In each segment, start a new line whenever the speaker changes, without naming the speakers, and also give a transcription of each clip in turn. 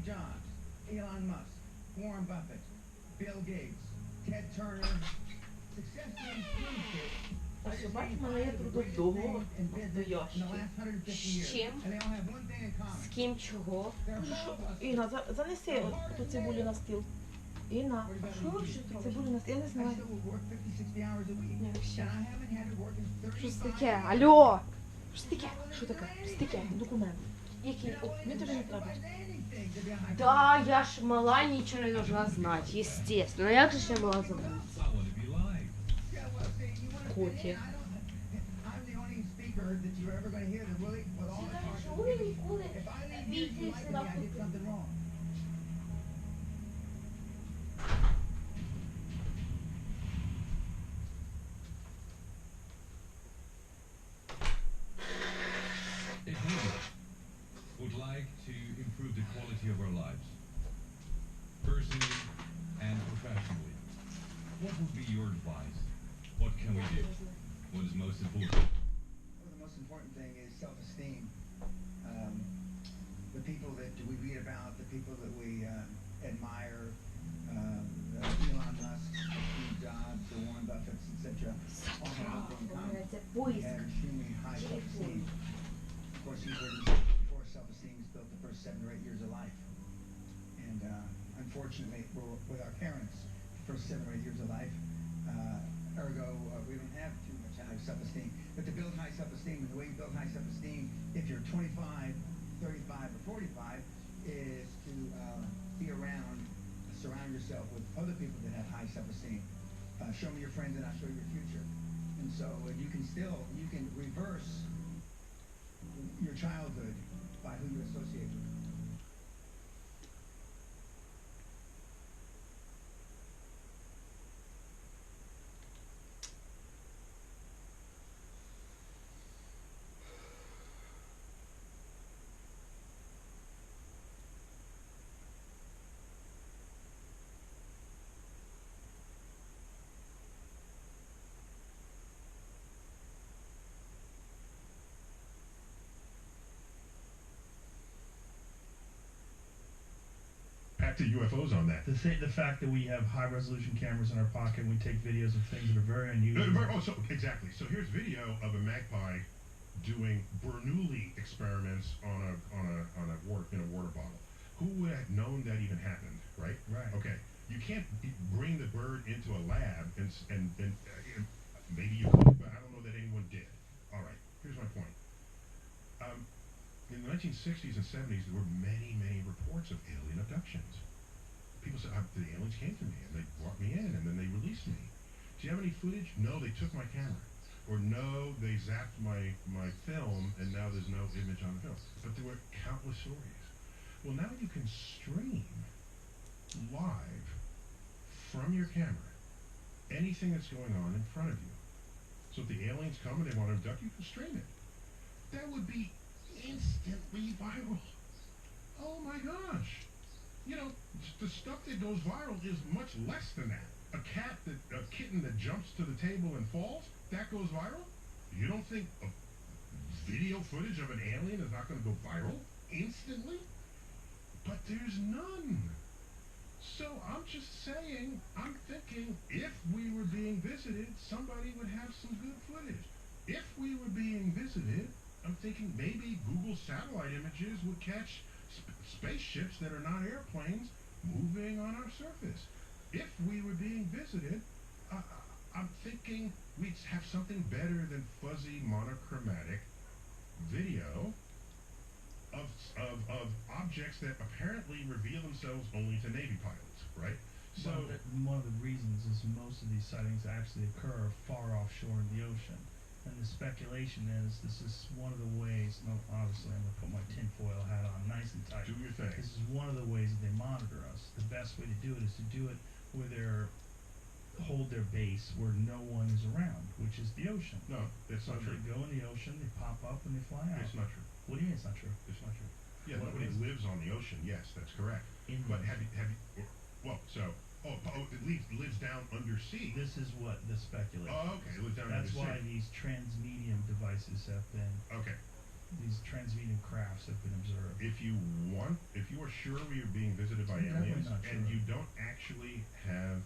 Jobs, Elon Musk, Warren Buffett, Bill Gates, Ted Turner. Success means food.
Ось бачимо, мене є трудодоговор до ящиків. З чим? З ким чого? Інна, занеси ту цибулю на стіл. Інна, цибулю на стіл, я не знаю. Що це таке? Алло! Що це таке? Що таке? Що це таке? Документ. Який? О, мені тобі не треба. Да, я ж мала, нічого не должна знати, естественно. Як же ж я мала забути? Коті.
Would like to improve the quality of our lives, personally and professionally. What would be your advice? What can we do? What is most important?
Well, the most important thing is self-esteem. The people that we read about, the people that we admire, Elon Musk, Steve Jobs, the Warren Buffetts, etc. All have one thing in common. They have extremely high self-esteem. Of course, he's written before self-esteem is built the first 7 or 8 years of life. And unfortunately, we're with our parents, the first 7 or 8 years of life. Ergo, we don't have too much high self-esteem. But to build high self-esteem, and the way you build high self-esteem, if you're 25, 35, or 45, is to be around, surround yourself with other people that have high self-esteem. Show me your friends and I'll show you your future. And so you can reverse your childhood by who you associate with.
Back to UFOs on that.
The fact that we have high-resolution cameras in our pocket and we take videos of things that are very unusual.
Exactly. So here's video of a magpie doing Bernoulli experiments on a water bottle. Who would have known that even happened, right?
Right.
Okay. You can't bring the bird into a lab and maybe you could, but I don't know that anyone did. All right. Here's my point. In the 1960s and 70s, there were many reports of alien abductions. People said, the aliens came to me, and they brought me in, and then they released me. Do you have any footage? No, they took my camera. Or no, they zapped my film, and now there's no image on the film. But there were countless stories. Well, now you can stream live from your camera anything that's going on in front of you. So if the aliens come and they want to abduct you, you can stream it. That would be instantly viral. Oh my gosh. You know, the stuff that goes viral is much less than that. A kitten that jumps to the table and falls, that goes viral? You don't think a video footage of an alien is not going to go viral instantly? But there's none. So I'm just saying, I'm thinking if we were being visited, somebody would have some good footage. If we were being visited, I'm thinking maybe Google satellite images would catch spaceships that are not airplanes moving on our surface. If we were being visited, I'm thinking we'd have something better than fuzzy monochromatic video of objects that apparently reveal themselves only to Navy pilots, right? So
one of the reasons is most of these sightings actually occur far offshore in the ocean. And the speculation is this is one of the ways, no, obviously I'm going to put my tinfoil hat on nice and tight.
Do your thing.
This is one of the ways that they monitor us. The best way to do it is to do it where they're hold their base where no one is around, which is the ocean.
No, that's not true.
They go in the ocean, they pop up, and they fly out.
It's not true.
What do you mean it's not true?
It's not true. Yeah, nobody lives on the ocean. Yes, that's correct. But have you, it lives down undersea.
This is what the speculation.
Oh, okay. It lives down
That's
undersea.
why these transmedium devices have been.
Okay.
these transmedium crafts have been observed.
If you are sure we are being visited by
I'm definitely
aliens
not
and
sure.
you don't actually have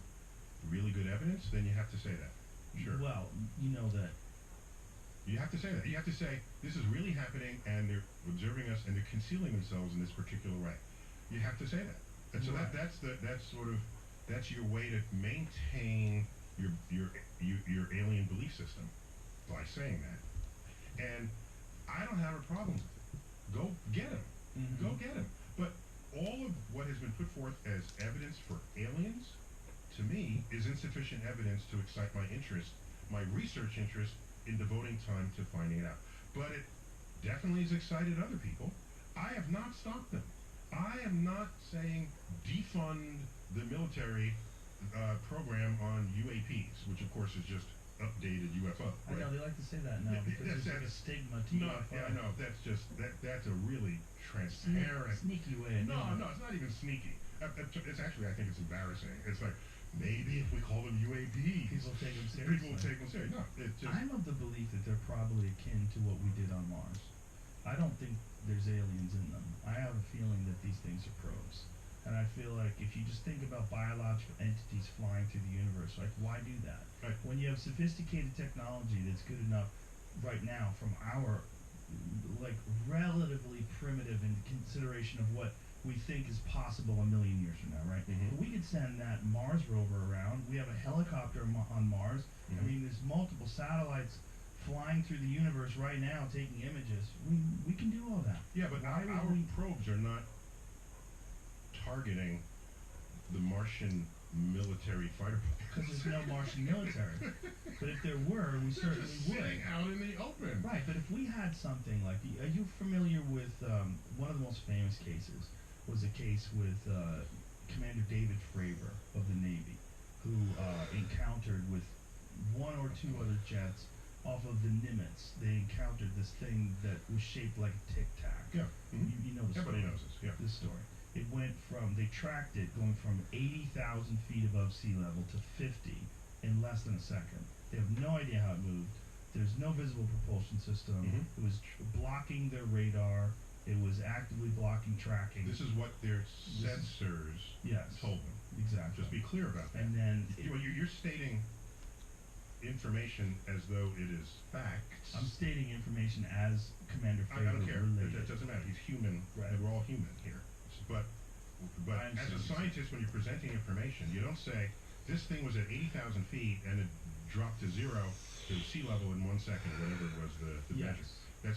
really good evidence, then you have to say that. Sure.
Well, you know that.
You have to say that. You have to say, this is really happening and they're observing us and they're concealing themselves in this particular way. You have to say that. And so
Right.
that's your way to maintain your alien belief system by saying that. And I don't have a problem with it. Go get them.
Mhm.
Go get them. But all of what has been put forth as evidence for aliens, to me, is insufficient evidence to excite my interest, my research interest in devoting time to finding it out. But it definitely has excited other people. I have not stopped them. I am not saying defund the military program on UAPs, which of course is just updated UFO.
I know they like to say that now because there's like a stigma to
no,
UFO.
yeah, I know. That's just that's a really transparent.
Sneaky way. Of
No,
doing
no,
it.
it's not even sneaky. It's actually, I think it's embarrassing. It's like, maybe if we call them UAPs,
People take them seriously.
people will take them seriously. No, it's just.
I'm of the belief that they're probably akin to what we did on Mars. I don't think there's aliens in them. I have a feeling that these things are probes. And I feel like if you just think about biological entities flying through the universe, like why do that?
Right.
When you have sophisticated technology that's good enough right now from our like relatively primitive in consideration of what we think is possible a million years from now, right?
Mhm.
But we could send that Mars rover around. We have a helicopter on Mars. I
Mhm.
mean, there's multiple satellites flying through the universe right now taking images. We can do all that.
Yeah, but
Why
our
would we?
probes are not targeting the Martian military fighter
Because there's no Martian military. But if there were, we
They're
certainly
just
would.
sitting out in the open.
Right, but if we had something like, are you familiar with one of the most famous cases was a case with Commander David Fravor of the Navy, who encountered with one or two other jets off of the Nimitz. They encountered this thing that was shaped like a Tic Tac.
Yeah. Mhm.
You know the story.
Everybody knows this. Yeah.
This story. It went from, they tracked it going from 80,000 feet above sea level to 50 in less than a second. They have no idea how it moved. There's no visible propulsion system.
Mhm.
It was blocking their radar. It was actively blocking tracking.
This is what their
This is-
sensors
Yes,
told them.
exactly.
Just be clear about that.
And then it-
You're stating information as though it is facts.
I'm stating information as Commander
I
Fravor
don't care.
related.
That doesn't matter. He's human.
Right.
We're all human here. But
I
as a
understand.
scientist, when you're presenting information, you don't say this thing was at 80,000 feet and it dropped to zero to sea level in 1 second, whatever it was the
Yes.
measure.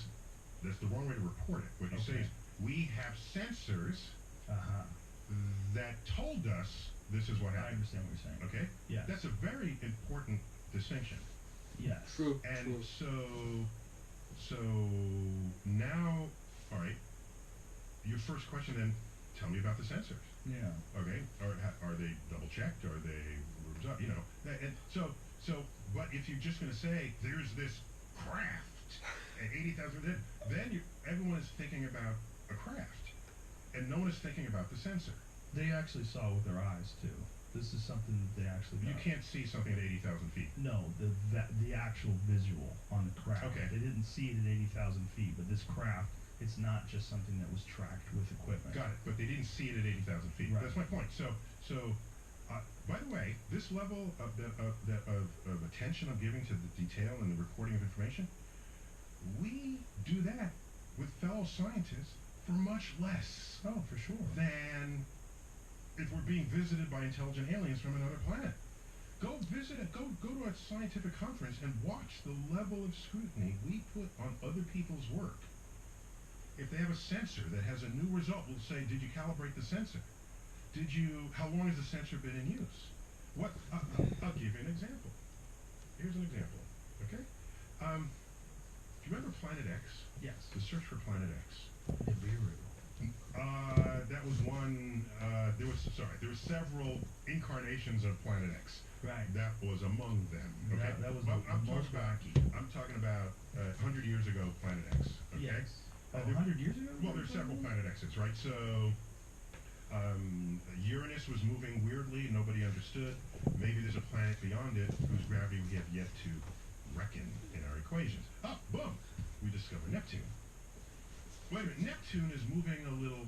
That's the wrong way to report it. What you say
Okay.
is we have sensors
Uh-huh.
that told us this is what
I
happened.
understand what you're saying.
Okay?
Yes.
That's a very important distinction.
Yes.
True.
And so now, all right, your first question then, tell me about the sensors.
Yeah.
Okay, are they double checked? Are they rooms up? You know, and so, but if you're just going to say there's this craft at 80,000, then everyone is thinking about a craft, and no one is thinking about the sensor.
They actually saw with their eyes too. This is something that they actually
You
got.
can't see something at 80,000 feet.
No, the actual visual on the craft.
Okay.
They didn't see it at 80,000 feet, but this craft, it's not just something that was tracked with equipment.
Got it, but they didn't see it at 80,000 feet.
Right.
That's my point. So, by the way, this level of attention I'm giving to the detail and the recording of information, we do that with fellow scientists for much less
Oh, for sure.
than if we're being visited by intelligent aliens from another planet. Go visit it. Go to a scientific conference and watch the level of scrutiny we put on other people's work. If they have a sensor that has a new result, we'll say, did you calibrate the sensor? How long has the sensor been in use? I'll give you an example. Here's an example, okay? Do you remember Planet X?
Yes.
The search for Planet X.
Nibiru.
That was one, there were several incarnations of Planet X.
Right.
That was among them, okay?
That was
Well,
the most wacky.
I'm talking about 100 years ago Planet X, okay?
Yes. Oh,
there-
100 years ago?
Well, there's several Planet X's, right? So, Uranus was moving weirdly, nobody understood. Maybe there's a planet beyond it whose gravity we have yet to reckon in our equations. Oh, boom! We discover Neptune. Wait a minute, Neptune is moving a little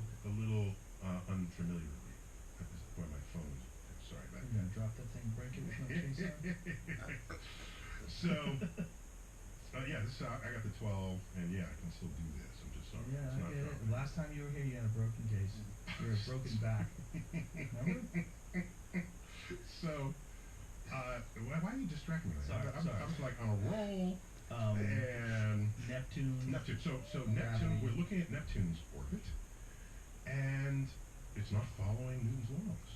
unfamiliarly. That's why my phone. Sorry about
You're gonna drop that thing, break it with no case on?
So, yeah, this I got the 12, and yeah, I can still do this. I'm just sorry.
Yeah,
it's
I
not
get it.
broken.
Last time you were here, you had a broken case. You had a broken back. Remember?
So, why are you distracting me?
Sorry.
I was like on a roll, and
Neptune.
So Neptune, we're looking at Neptune's orbit, and it's not following Newton's laws.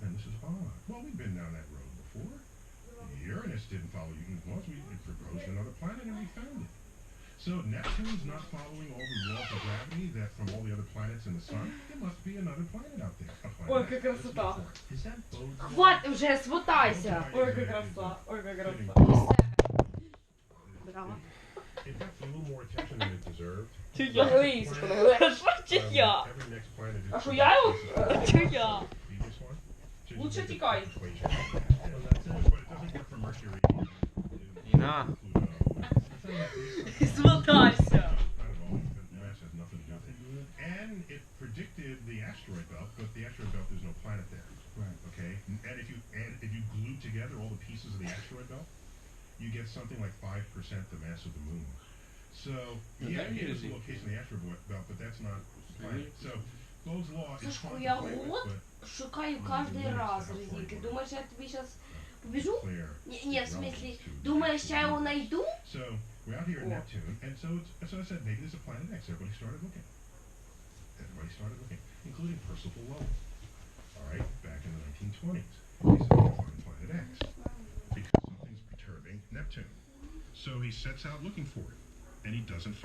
And this is odd. Well, we've been down that road before. Uranus didn't follow Newton's laws. It proposed another planet, and we found it. So Neptune's not following all the laws of gravity that from all the other planets in the sun. There must be another planet out there. A planet
Ой,
that
как
fits
красота.
before it.
Is that bodes well?
Хватит уже, смотайся. Ой, как краса. Ой, как
Fitting
краса.
before
Браво.
it got a little more attention than it deserved.
Чи я? Лися, що чи я?
Every next planet is
А що я його? Чи я?
previous one. So you
Лучше
get the
тікай.
equation.
Well, that's it.
But it doesn't work for Mercury.
Іна.
Смотайся.
Not at all. The mass has nothing to do with it. And it predicted the asteroid belt, but the asteroid belt, there's no planet there.
Right.
Okay? And if you glue together all the pieces of the asteroid belt, you get something like 5% the mass of the moon. So, yeah, it is the location of the asteroid belt, but that's not a planet. So, Bode's law is
Сашко,
fun
я
to play with,
год
but
шукаю кожний раз резинки. Думаєш, я тобі зараз побіжу?
clear.
Ні, в смислі, думаєш, я його знайду?
So, we're out here at Neptune, and so I said, maybe there's a planet X. Everybody started looking. Including Percival Lowell. All right, back in the 1920s. He said, we'll find planet X. Because something's perturbing Neptune. So he sets out looking for it, and he doesn't find it.